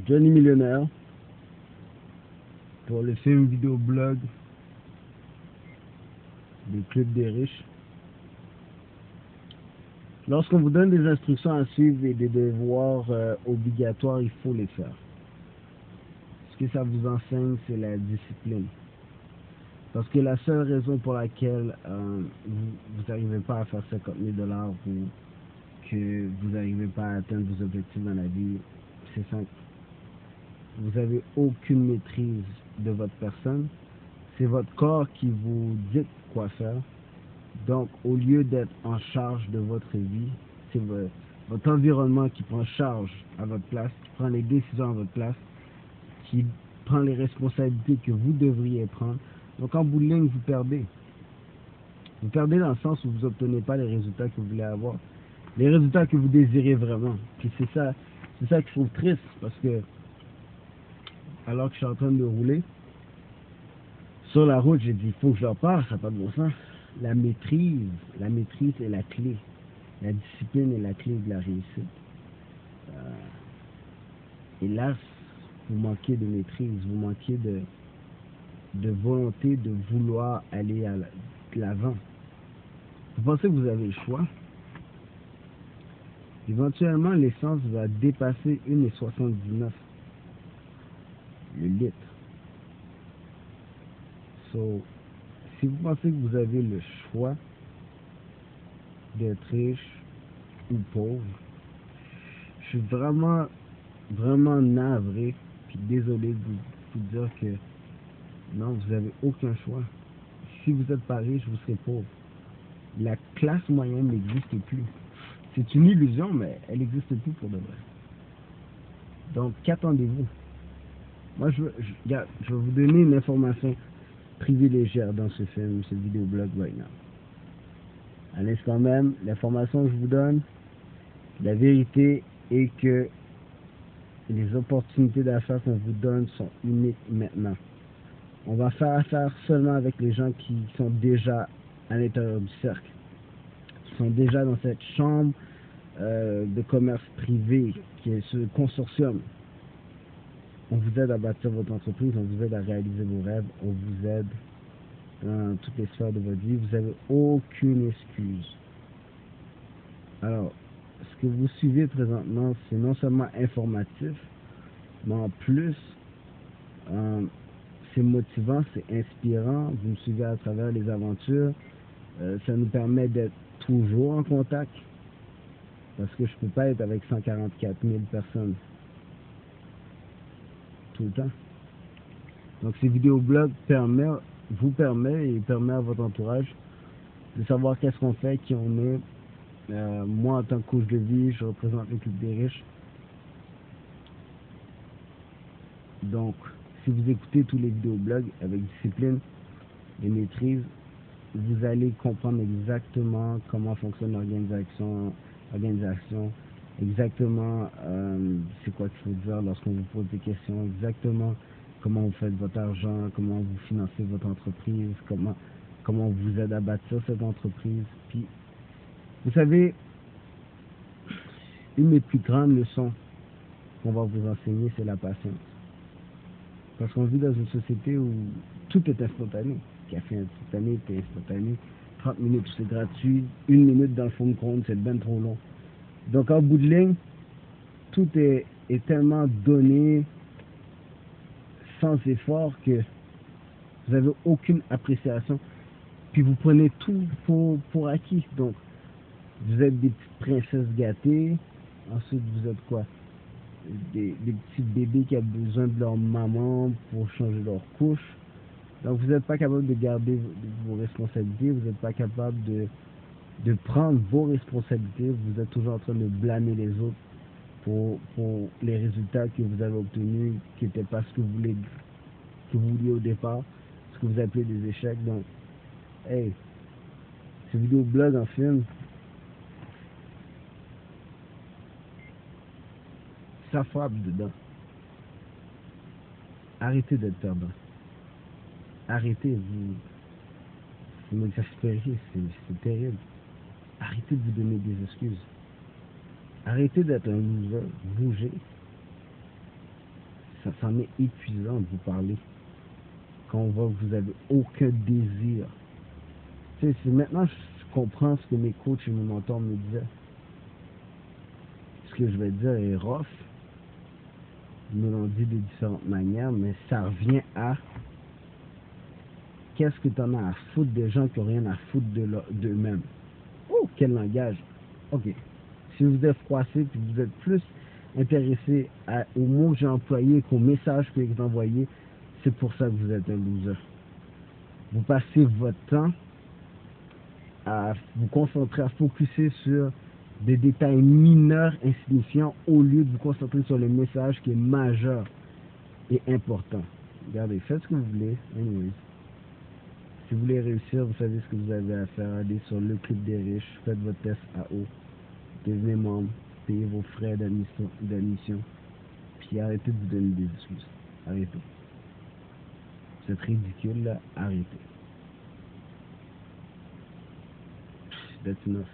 Johnny Millionnaire pour le film vidéo blog du Club des riches. Lorsqu'on vous donne des instructions à suivre et des devoirs obligatoires, il faut les faire. Ce que ça vous enseigne, c'est la discipline. Parce que la seule raison pour laquelle vous n'arrivez pas à faire 50 000 $ ou que vous n'arrivez pas à atteindre vos objectifs dans la vie, c'est simple. Vous n'avez aucune maîtrise de votre personne. C'est votre corps qui vous dit quoi faire. Donc, au lieu d'être en charge de votre vie, c'est votre environnement qui prend charge à votre place, qui prend les décisions à votre place, qui prend les responsabilités que vous devriez prendre. Donc, en bout de ligne, vous perdez. Vous perdez dans le sens où vous n'obtenez pas les résultats que vous voulez avoir. Les résultats que vous désirez vraiment. Puis c'est ça que je trouve triste, parce que alors que je suis en train de rouler sur la route, j'ai dit, il faut que je leur parle, ça n'a pas de bon sens. La maîtrise est la clé. La discipline est la clé de la réussite. Hélas, vous manquez de maîtrise, vous manquez de volonté de vouloir aller à l'avant. Vous pensez que vous avez le choix? Éventuellement, l'essence va dépasser 1,79 le litre. So, si vous pensez que vous avez le choix d'être riche ou pauvre, je suis vraiment navré puis désolé de vous dire que non, vous n'avez aucun choix. Si vous n'êtes pas riche, vous serez pauvre. La classe moyenne n'existe plus. C'est une illusion, mais elle n'existe plus pour de vrai. Donc, qu'attendez-vous? Moi, je vais vous donner une information privilégiée dans ce film, ce vidéoblog right now. À l'instant même, l'information que je vous donne, la vérité est que les opportunités d'achat qu'on vous donne sont uniques maintenant. On va faire affaire seulement avec les gens qui sont déjà à l'intérieur du cercle, qui sont déjà dans cette chambre de commerce privé, qui est ce consortium. On vous aide à bâtir votre entreprise, on vous aide à réaliser vos rêves, on vous aide dans toutes les sphères de votre vie. Vous n'avez aucune excuse. Alors, ce que vous suivez présentement, c'est non seulement informatif, mais en plus, c'est motivant, c'est inspirant. Vous me suivez à travers les aventures. Ça nous permet d'être toujours en contact. Parce que je ne peux pas être avec 144 000 personnes tout le temps. Donc ces vidéoblogs vous permet et permet à votre entourage de savoir qu'est-ce qu'on fait, qui on est. Moi, en tant que coach de vie, je représente le Club des riches. Donc, si vous écoutez tous les vidéoblogs avec discipline et maîtrise, vous allez comprendre exactement comment fonctionne l'organisation, exactement c'est quoi qu'il faut dire lorsqu'on vous pose des questions, exactement comment vous faites votre argent, comment vous financez votre entreprise, comment on vous aide à bâtir cette entreprise. Puis, vous savez, une des plus grandes leçons qu'on va vous enseigner, c'est la patience. Parce qu'on vit dans une société où tout est instantané. Café instantané, thé instantané, 30 minutes c'est gratuit, 1 minute dans le fond de compte, c'est bien trop long. Donc en bout de ligne, tout est tellement donné sans effort que vous n'avez aucune appréciation. Puis vous prenez tout pour acquis. Donc vous êtes des petites princesses gâtées. Ensuite vous êtes quoi? Des petits bébés qui ont besoin de leur maman pour changer leur couche. Donc vous n'êtes pas capable de garder vos responsabilités, vous n'êtes pas capable de prendre vos responsabilités, vous êtes toujours en train de blâmer les autres pour les résultats que vous avez obtenus, qui n'étaient pas ce que vous vouliez au départ, ce que vous appelez des échecs. Donc, hey, ce vidéoblog en film, ça frappe dedans. Arrêtez d'être perdant. Arrêtez, vous m'exaspérez, c'est terrible. Arrêtez de vous donner des excuses. Arrêtez d'être un loser, bougez. ça m'est épuisant de vous parler. Quand on voit que vous n'avez aucun désir. Tu sais, maintenant, je comprends ce que mes coachs et mes mentors me disaient. Ce que je vais dire est rough. Ils me l'ont dit de différentes manières, mais ça revient à qu'est-ce que tu en as à foutre des gens qui n'ont rien à foutre d'eux-mêmes. Oh, quel langage. Ok. Si vous êtes froissé et vous êtes plus intéressé aux mots que j'ai employés qu'aux messages que j'ai envoyés, c'est pour ça que vous êtes un loser. Vous passez votre temps à vous concentrer, à focuser sur des détails mineurs, insignifiants, au lieu de vous concentrer sur le message qui est majeur et important. Regardez, faites ce que vous voulez. Anyways. Si vous voulez réussir, vous savez ce que vous avez à faire. Allez sur le Club des riches, faites votre test AO, devenez membre, payez vos frais d'admission, puis arrêtez de vous donner des excuses. Arrêtez. C'est ridicule, là. Arrêtez. That's enough.